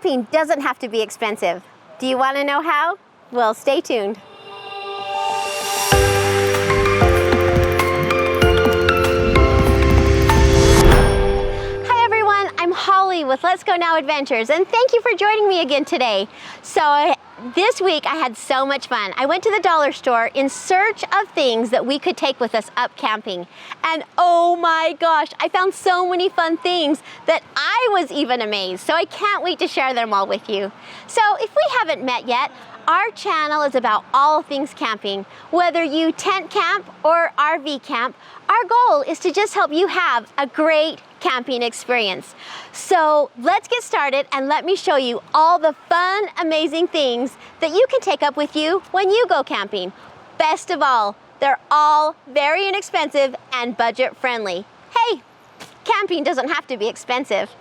Camping doesn't have to be expensive. Do you want to know how? Well, stay tuned. Hi everyone, I'm Holly with Let's Go Now Adventures, and thank you for joining me again today. So this week I had so much fun. I went to the dollar store in search of things that we could take with us up camping. And oh my gosh, I found so many fun things that I was even amazed. So I can't wait to share them all with you. So if we haven't met yet, our channel is about all things camping. Whether you tent camp or RV camp, our goal is to just help you have a great camping experience. So let's get started and let me show you all the fun, amazing things that you can take up with you when you go camping. Best of all, they're all very inexpensive and budget friendly. Hey, camping doesn't have to be expensive.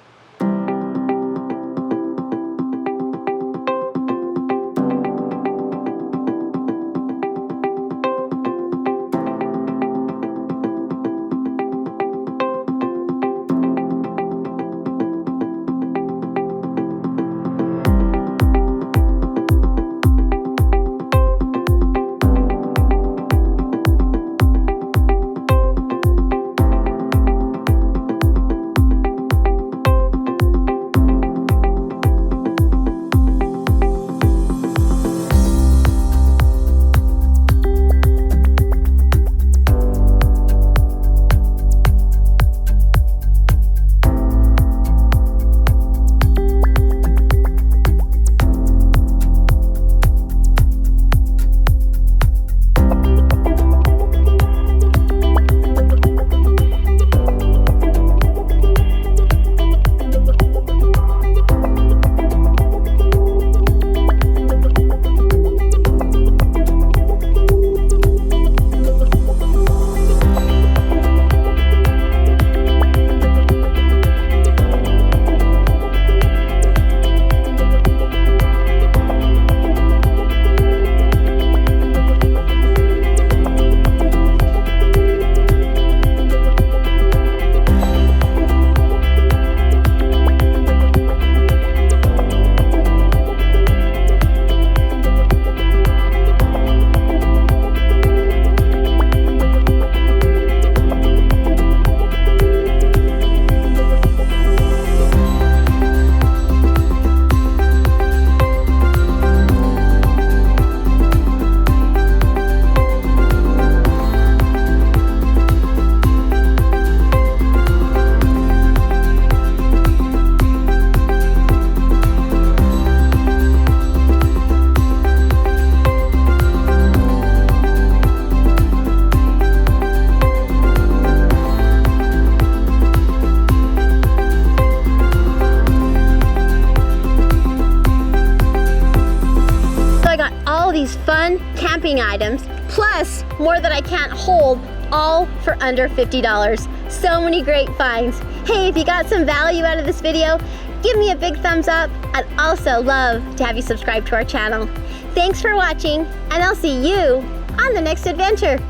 Fun camping items, plus more that I can't hold, all for under $50. So many great finds. Hey, if you got some value out of this video, give me a big thumbs up. I'd also love to have you subscribe to our channel. Thanks for watching, and I'll see you on the next adventure.